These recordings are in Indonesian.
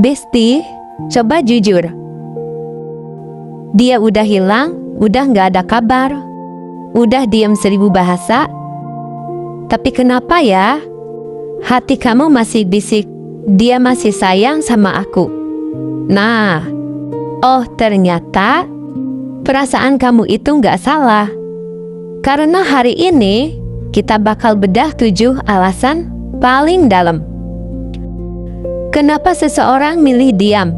Besti, coba jujur. Dia udah hilang, udah gak ada kabar, udah diam 1000 bahasa. Tapi kenapa ya? Hati kamu masih bisik, dia masih sayang sama aku. Nah, oh ternyata perasaan kamu itu gak salah. Karena hari ini kita bakal bedah 7 alasan paling dalam kenapa seseorang milih diam.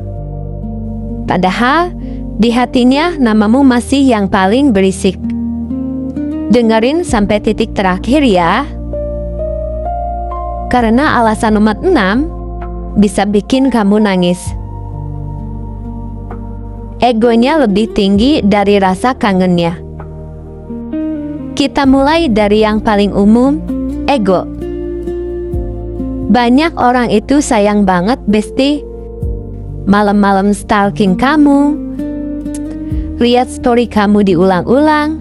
Padahal di hatinya namamu masih yang paling berisik. Dengerin sampai titik terakhir ya. Karena alasan nomor 6 bisa bikin kamu nangis. Egonya lebih tinggi dari rasa kangennya. Kita mulai dari yang paling umum, ego. Banyak orang itu sayang banget, Besti. Malam-malam stalking kamu, lihat story kamu diulang-ulang,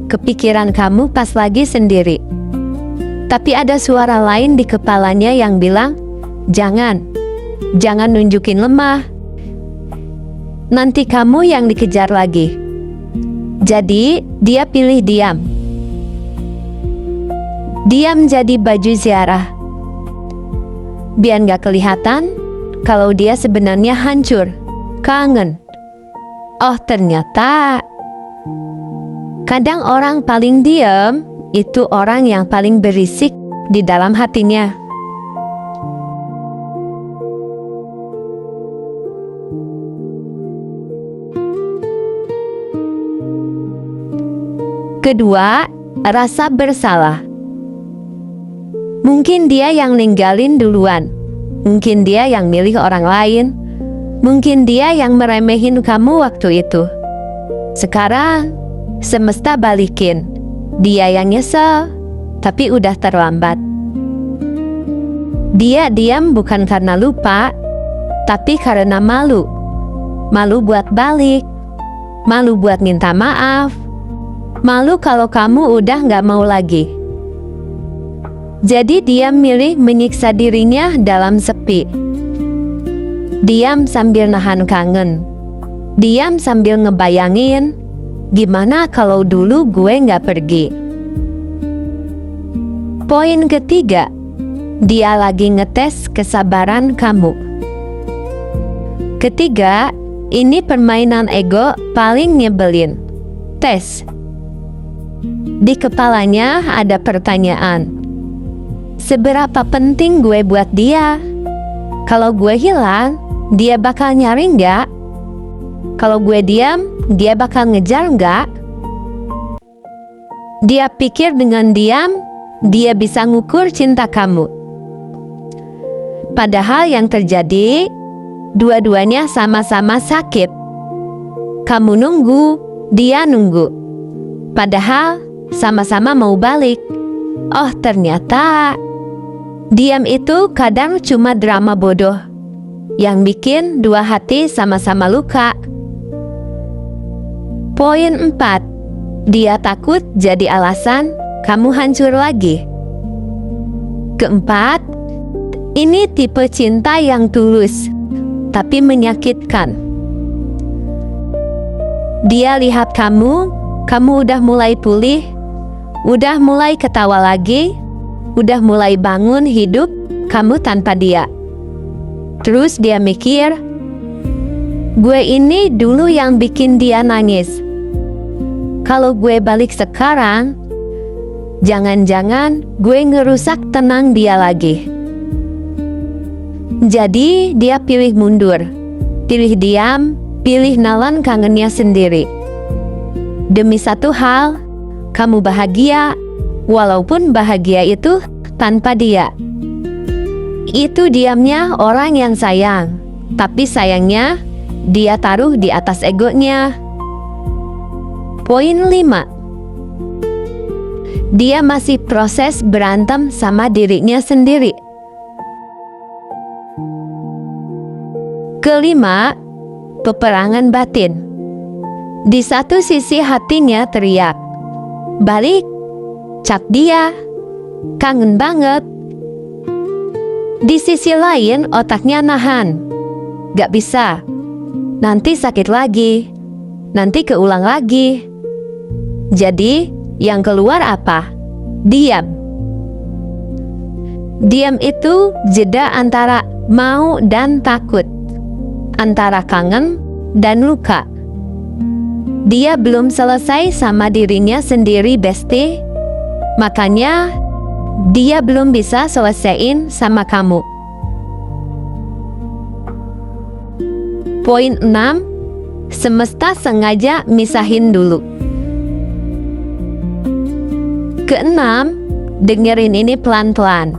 kepikiran kamu pas lagi sendiri. Tapi ada suara lain di kepalanya yang bilang, jangan nunjukin lemah. Nanti kamu yang dikejar lagi. Jadi, dia pilih diam. Diam jadi baju ziarah. Biar gak kelihatan kalau dia sebenarnya hancur, kangen. Oh ternyata, kadang orang paling diam itu orang yang paling berisik di dalam hatinya. Kedua, rasa bersalah. Mungkin dia yang ninggalin duluan, mungkin dia yang milih orang lain, mungkin dia yang meremehin kamu waktu itu. Sekarang, semesta balikin. Dia yang nyesel, tapi udah terlambat. Dia diam bukan karena lupa, tapi karena malu. Malu buat balik, malu buat minta maaf, malu kalau kamu udah gak mau lagi. Jadi dia milih menyiksa dirinya dalam sepi. Diam sambil nahan kangen. Diam sambil ngebayangin, gimana kalau dulu gue gak pergi. Poin ketiga, dia lagi ngetes kesabaran kamu. Ketiga, ini permainan ego paling nyebelin. Tes. Di kepalanya ada pertanyaan. Seberapa penting gue buat dia? Kalau gue hilang, dia bakal nyari nggak? Kalau gue diam, dia bakal ngejar nggak? Dia pikir dengan diam, dia bisa ngukur cinta kamu. Padahal yang terjadi, dua-duanya sama-sama sakit. Kamu nunggu, dia nunggu. Padahal sama-sama mau balik. Oh ternyata, diam itu kadang cuma drama bodoh yang bikin dua hati sama-sama luka. Poin 4, dia takut jadi alasan kamu hancur lagi. Keempat, ini tipe cinta yang tulus, tapi menyakitkan. Dia lihat kamu udah mulai pulih, udah mulai ketawa lagi, udah mulai bangun hidup kamu tanpa dia. Terus dia mikir, gue ini dulu yang bikin dia nangis. Kalau gue balik sekarang, jangan-jangan gue ngerusak tenang dia lagi. Jadi dia pilih mundur, pilih diam, pilih nalan kangennya sendiri. Demi satu hal, kamu bahagia, walaupun bahagia itu tanpa dia. Itu diamnya orang yang sayang, tapi sayangnya dia taruh di atas egonya. Poin 5, dia masih proses berantem sama dirinya sendiri. Kelima, peperangan batin. Di satu sisi hatinya teriak, balik, cap dia, kangen banget. Di sisi lain otaknya nahan, gak bisa. Nanti sakit lagi. Nanti keulang lagi. Jadi, yang keluar apa? Diam. Diam itu jeda antara mau dan takut, antara kangen dan luka. Dia belum selesai sama dirinya sendiri, Besti. Makanya, dia belum bisa selesaiin sama kamu. Poin 6. Semesta sengaja misahin dulu. Keenam, dengerin ini pelan-pelan.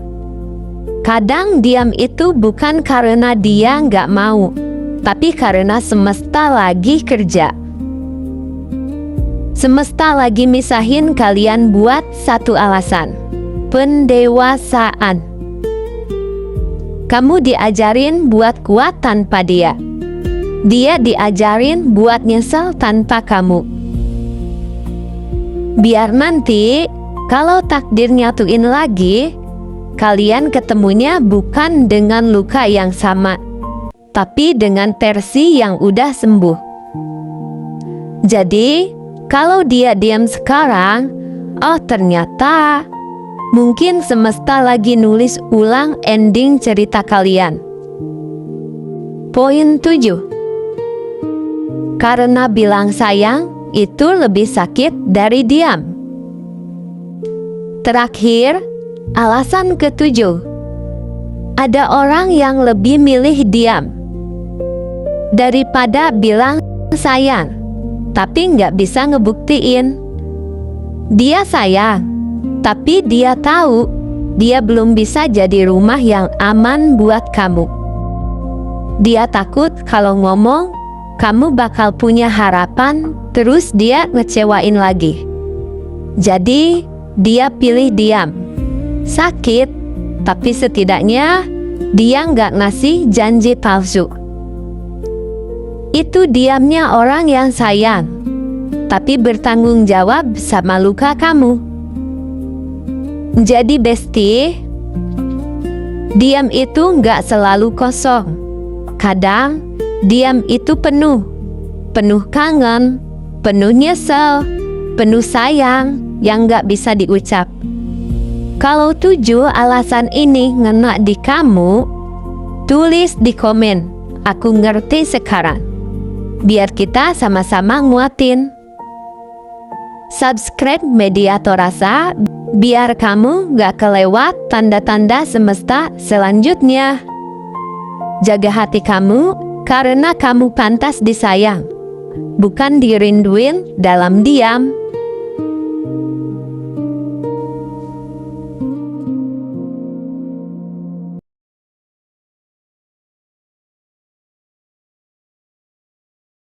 Kadang diam itu bukan karena dia nggak mau, tapi karena semesta lagi kerja. Semesta lagi misahin kalian buat satu alasan: pendewasaan. Kamu diajarin buat kuat tanpa dia. Dia diajarin buat nyesel tanpa kamu. Biar nanti, kalau takdir nyatuin lagi, kalian ketemunya bukan dengan luka yang sama, tapi dengan versi yang udah sembuh. Jadi, kalau dia diam sekarang, oh ternyata mungkin semesta lagi nulis ulang ending cerita kalian. Poin 7. Karena bilang sayang itu lebih sakit dari diam. Terakhir, alasan ketujuh. Ada orang yang lebih milih diam daripada bilang sayang, tapi nggak bisa ngebuktiin. Dia sayang, tapi dia tahu dia belum bisa jadi rumah yang aman buat kamu. Dia takut kalau ngomong, kamu bakal punya harapan, terus dia ngecewain lagi. Jadi, dia pilih diam. Sakit, tapi setidaknya dia nggak ngasih janji palsu. Itu diamnya orang yang sayang, tapi bertanggung jawab sama luka kamu. Jadi Besti, diam itu nggak selalu kosong. Kadang, diam itu penuh kangen, penuh nyesel, penuh sayang yang gak bisa diucap. Kalau 7 alasan ini ngena di kamu, tulis di komen, aku ngerti sekarang. Biar kita sama-sama nguatin. Subscribe Mediator Rasa, biar kamu gak kelewat tanda-tanda semesta selanjutnya. Jaga hati kamu, karena kamu pantas disayang, bukan dirinduin dalam diam.